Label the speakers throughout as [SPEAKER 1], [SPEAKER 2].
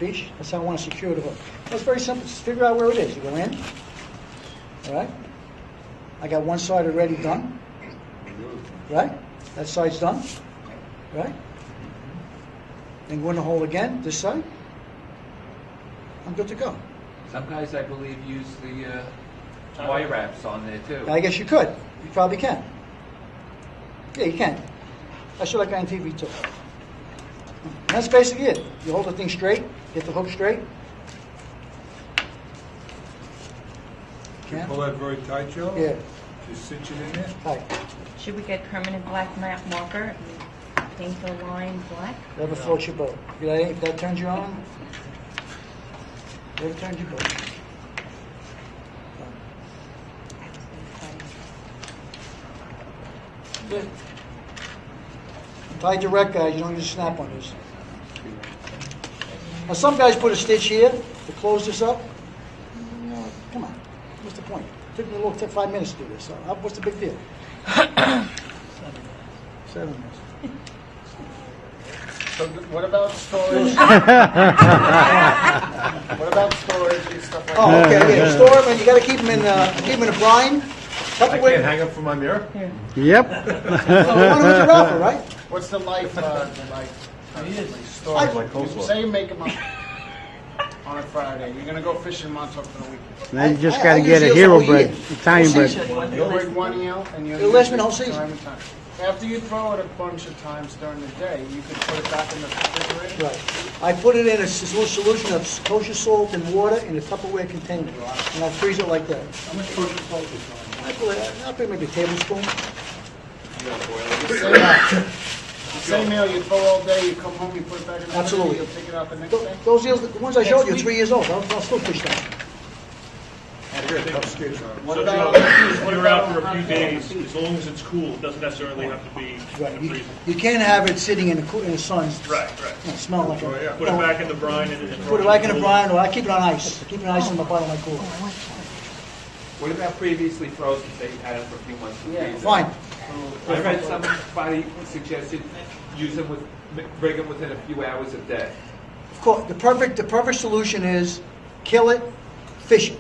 [SPEAKER 1] beach. That's how I want to secure the hook. It's very simple. Just figure out where it is. You go in. All right. I got one side already done. Right. That side's done. Right. Then go in the hole again. This side. I'm good to go.
[SPEAKER 2] Some guys, I believe, use the wire wraps on there too.
[SPEAKER 1] I guess you could. You probably can. Yeah, you can. I saw that guy on TV too. And that's basically it. You hold the thing straight, get the hook straight.
[SPEAKER 3] You pull that very tight, Joe?
[SPEAKER 1] Yeah.
[SPEAKER 3] Just cinch it in there?
[SPEAKER 1] Tight.
[SPEAKER 4] Should we get permanent black marker and paint the line black?
[SPEAKER 1] Whatever floats your boat. If that turns you on, whatever turns your boat. Good. Tie direct, guys. You don't use a snap on this. Now, some guys put a stitch here to close this up. Come on. What's the point? It took 5 minutes to do this. So what's the big deal? 7 minutes.
[SPEAKER 5] So what about storage? What about storage and stuff like that?
[SPEAKER 1] Oh, okay. Yeah. Store them, and you got to keep them in a brine.
[SPEAKER 3] I can't hang up from my mirror?
[SPEAKER 6] Yep.
[SPEAKER 1] The one with the wrapper, right?
[SPEAKER 5] What's the life storage?
[SPEAKER 3] Like coleslaw.
[SPEAKER 5] Say you make them up on a Friday. You're going to go fishing Montauk for the weekend.
[SPEAKER 6] Now you just
[SPEAKER 1] I
[SPEAKER 6] got to
[SPEAKER 1] use
[SPEAKER 6] get a
[SPEAKER 1] eels
[SPEAKER 6] hero
[SPEAKER 1] all
[SPEAKER 6] bread,
[SPEAKER 1] year.
[SPEAKER 6] Italian bread.
[SPEAKER 5] You'll bring one eel and you'll
[SPEAKER 1] It'll last
[SPEAKER 5] use
[SPEAKER 1] me the whole
[SPEAKER 5] it
[SPEAKER 1] season.
[SPEAKER 5] time and time. After you throw it a bunch of times during the day, you could put it back in the refrigerator.
[SPEAKER 1] Right. I put it in a solution of kosher salt and water in a Tupperware container, and I freeze it like that.
[SPEAKER 3] How much kosher salt is on?
[SPEAKER 1] I'll put maybe a tablespoon.
[SPEAKER 5] Same meal you throw all day, you come home, you put it back in the
[SPEAKER 1] Absolutely.
[SPEAKER 5] refrigerator, you'll take it out the next day.
[SPEAKER 1] Those eels, the ones I showed you, are 3 years old. I'll still fish them.
[SPEAKER 5] What
[SPEAKER 7] So,
[SPEAKER 5] about
[SPEAKER 7] if you're out for a few days, as long as it's cool, it doesn't necessarily have to be
[SPEAKER 1] Right.
[SPEAKER 7] in the freezer.
[SPEAKER 1] You can't have it sitting in the sun.
[SPEAKER 7] Right.
[SPEAKER 1] Smell like
[SPEAKER 3] Oh,
[SPEAKER 1] it.
[SPEAKER 3] yeah.
[SPEAKER 7] Put it back in the brine and then
[SPEAKER 1] Put it back in the brine, or I keep it on ice. I keep it on ice in the bottom of my cooler.
[SPEAKER 2] What about previously frozen? Say you had them for a few months.
[SPEAKER 5] Yeah.
[SPEAKER 1] Fine.
[SPEAKER 2] I read somebody suggested bring them within a few hours of death.
[SPEAKER 1] Of course, the perfect solution is kill it, fish it.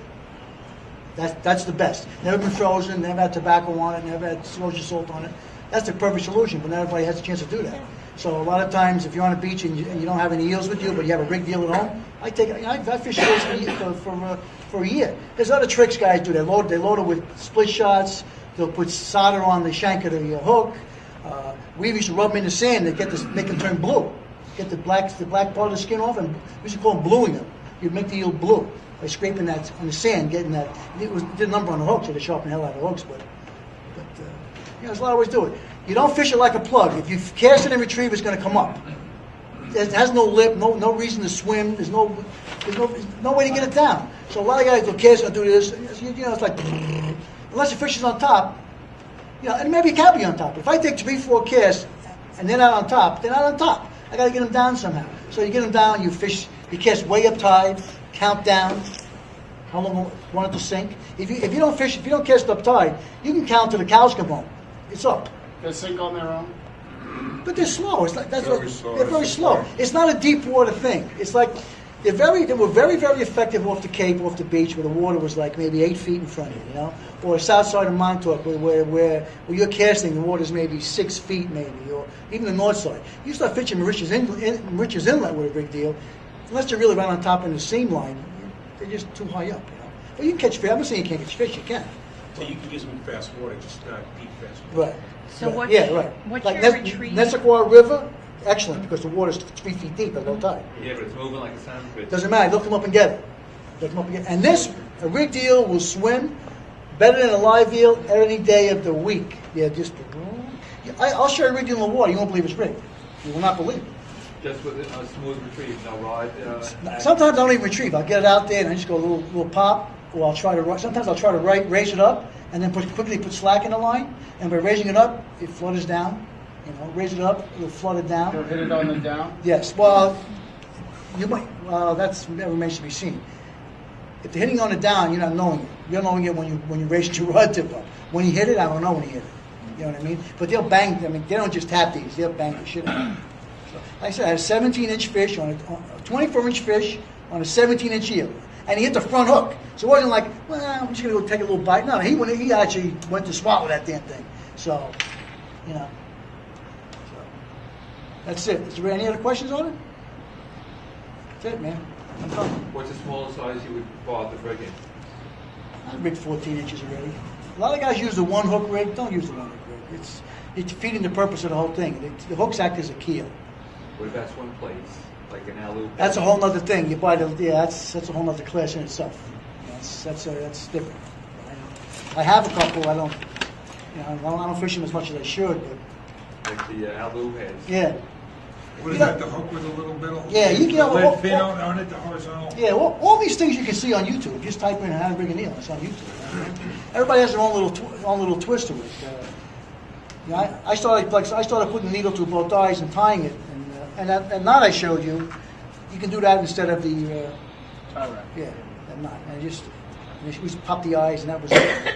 [SPEAKER 1] That's the best. Never been frozen, never had tobacco on it, never had kosher salt on it. That's the perfect solution, but not everybody has a chance to do that. So a lot of times, if you're on a beach and you don't have any eels with you, but you have a rigged eel at home, I fish eels for a year. There's other tricks guys do. They load it with split shots. They'll put solder on the shank of the hook. We used to rub them in the sand to make them turn blue. Get the black part of the skin off, and we used to call them bluing them. You'd make the eel blue by scraping that on the sand, getting that. It did a number on the hooks, so they sharpen the hell out of the hooks. But there's a lot of ways to do it. You don't fish it like a plug. If you cast it and retrieve, it's going to come up. It has no lip, no reason to swim. There's no way to get it down. So a lot of guys will cast and do this. It's like unless the fish is on top. And maybe it can be on top. If I take 3-4 casts and they're not on top, they're not on top. I got to get them down somehow. So you get them down, you cast way up tide, count down, how long you want it to sink. If you don't cast up tide, you can count till the cows come home. It's up.
[SPEAKER 5] They sink on their own?
[SPEAKER 1] But they're slow. It's like they're
[SPEAKER 3] Slow.
[SPEAKER 1] very slow. It's not a deep water thing. It's like they were very, very effective off the Cape, off the beach, where the water was like maybe 8 feet in front of you, or south side of Montauk, where you're casting, the water's maybe 6 feet, maybe, or even the north side. You start fishing Rich's Inlet with a big deal, unless they're really right on top in the seam line, they're just too high up. But you can catch fish. I'm not saying you can't catch fish. You can.
[SPEAKER 3] So you can use them in fast water, just not deep fast water.
[SPEAKER 1] Right.
[SPEAKER 4] So
[SPEAKER 1] right.
[SPEAKER 4] what's what's
[SPEAKER 1] like
[SPEAKER 4] your retrieve?
[SPEAKER 1] Nessequa River, excellent, because the water's 3 feet deep at low tide.
[SPEAKER 2] Yeah, but it's moving like a sandwich.
[SPEAKER 1] Doesn't matter. They'll come up and get it. And a rigged eel will swim better than a live eel any day of the week. Yeah, I'll show you a rigged eel in the water. You won't believe it's rigged. You will not believe it.
[SPEAKER 2] Just with a smooth retrieve, no rod.
[SPEAKER 1] Sometimes I don't even retrieve. I'll get it out there and I just go a little pop, or I'll try to. Sometimes I'll try to raise it up and then quickly put slack in the line. And by raising it up, it flutters down. Raise it up, it'll flutter down.
[SPEAKER 5] You'll hit it on the down?
[SPEAKER 1] Yes. Well, you might. Well, that remains to be seen. If they're hitting on the down, you're not knowing it. You're knowing it when you raise your rod tip up. When you hit it, I don't know when you hit it. You know what I mean? But they'll bang. I mean, they don't just tap these. They'll bang the shit out of it. So, like I said, I had a 17-inch fish on a 24-inch fish on a 17-inch eel, and he hit the front hook. So it wasn't like, well, I'm just gonna go take a little bite. No, he actually went to swallow that damn thing. So, you know, so, that's it. Is there any other questions on it? That's it, man. I'm done.
[SPEAKER 2] What's the smallest size you would bother to rig in?
[SPEAKER 1] I rigged 14 inches already. A lot of guys use the one hook rig. Don't use the one hook rig. It's defeating the purpose of the whole thing. The hooks act as a keel.
[SPEAKER 2] What about swim plates, like an alu?
[SPEAKER 1] That's a whole nother thing. You buy that's a whole nother class in itself. That's different. I have a couple. I don't fish them as much as I should, but
[SPEAKER 2] Like the alu heads?
[SPEAKER 1] yeah.
[SPEAKER 3] What is that, the hook with a little bit of...
[SPEAKER 1] Yeah, you can-
[SPEAKER 3] lead fin on it, the horizontal?
[SPEAKER 1] Yeah, all these things you can see on YouTube. Just type in how to rig an eel. It's on YouTube. Everybody has their own little twist to it. I started putting the needle through both eyes and tying it, and that knot I showed you, you can do that instead of the
[SPEAKER 5] Tie wrap.
[SPEAKER 1] yeah, that knot. And we just pop the eyes, and that was it.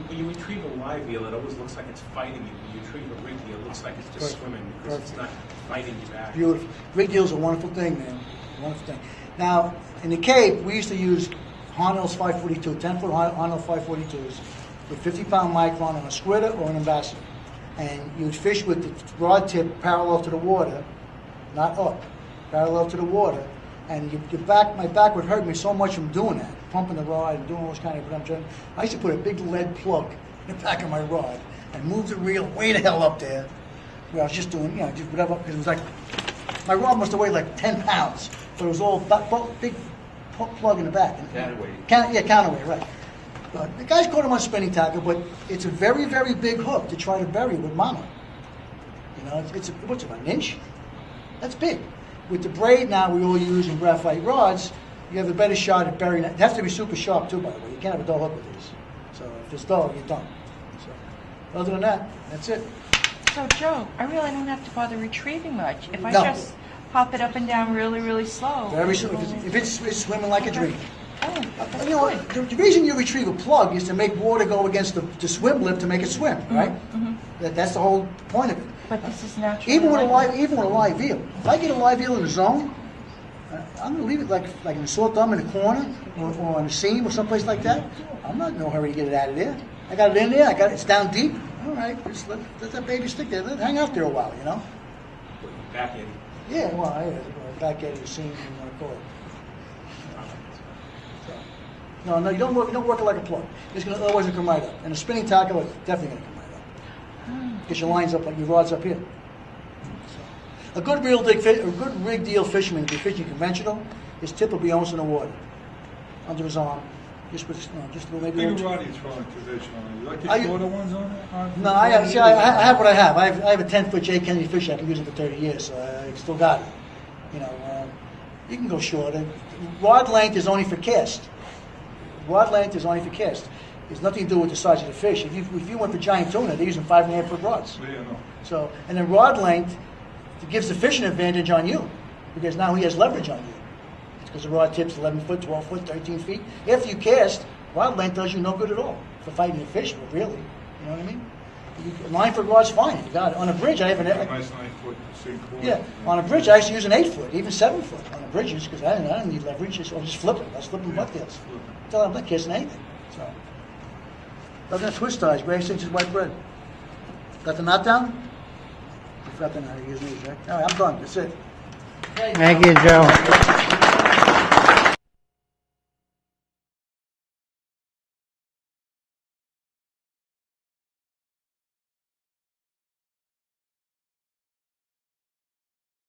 [SPEAKER 6] When you retrieve a live eel, it always looks like it's fighting you. When you retrieve a rig eel, it looks like it's just
[SPEAKER 1] Perfect.
[SPEAKER 6] swimming because it's not fighting you back.
[SPEAKER 1] Beautiful. Rig deal's a wonderful thing, man. Wonderful thing. Now, in the Cape, we used to use Harnell's 542, 10-foot Harnell 542s with 50-pound micron on a squitter or an ambassador. And you would fish with the rod tip parallel to the water, not up, parallel to the water. And my back would hurt me so much from doing that, pumping the rod and doing all those kind of things. I used to put a big lead plug in the back of my rod and move the reel way the hell up there. Where I was just doing, just whatever, because it was like, my rod must have weighed like 10 pounds, but it was all big plug in the back.
[SPEAKER 2] Counterweight.
[SPEAKER 1] Counterweight, right. But the guys caught him on spinning tackle, but it's a very, very big hook to try to bury with mono. What's it, an inch? That's big. With the braid now we all use in graphite rods, you have a better shot at burying it. It has to be super sharp too, by the way. You can't have a dull hook with these. So if it's dull, you're done. So other than that, that's it.
[SPEAKER 4] So Joe, I really don't have to bother retrieving much. If I
[SPEAKER 1] No.
[SPEAKER 4] just pop it up and down really, really slow.
[SPEAKER 1] Very soon, if it's swimming like a dream.
[SPEAKER 4] Oh, that's
[SPEAKER 1] You know,
[SPEAKER 4] good.
[SPEAKER 1] the reason you retrieve a plug is to make water go against the swim lip to make it swim, right? That's the whole point of it.
[SPEAKER 4] But this is natural.
[SPEAKER 1] Even with a live eel. If I get a live eel in the zone, I'm going to leave it like in a sore thumb in a corner or on a seam or someplace like that. I'm not in no hurry to get it out of there. I got it in there. It's down deep. All right, just let that baby stick there. Let it hang out there a while,
[SPEAKER 6] Back in.
[SPEAKER 1] Yeah, well, back at it, seam, you want to call it. So, no, you don't work it like a plug. Otherwise it'll come right up. And a spinning tackle is definitely going to come right up. Because your line's up, like your rod's up here. So, a good rig deal fisherman, if you're fishing conventional, his tip will be almost in the water, under his arm. Just maybe.
[SPEAKER 3] Bigger rod you throwing conventional. You like the shorter ones on?
[SPEAKER 1] No, I have what I have. I have a 10-foot J. Kennedy fish. I've been using for 30 years, so I still got it. You can go shorter. Rod length is only for cast. There's nothing to do with the size of the fish. If you went for giant tuna, they're using 5.5-foot rods.
[SPEAKER 3] Yeah, no.
[SPEAKER 1] So, and then rod length gives the fish an advantage on you, because now he has leverage on you. Because the rod tip's 11 foot, 12 foot, 13 feet. After you cast, rod length does you no good at all for fighting a fish, but really. You know what I mean? 9-foot rod's fine. You got it. On a bridge, I have
[SPEAKER 3] A nice 9-foot sink cord.
[SPEAKER 1] yeah. On a bridge, I used to use an 8-foot, even 7-foot on the bridges, because I didn't need leverage. I'll just flip it. I was flipping bucktails. Until I'm not kissing anything. So, other than twist ties, gray 6 inches white bread. Got the knot down? You forgot to know how to use these, right? All right, I'm done. That's it.
[SPEAKER 8] Thank you, Joe.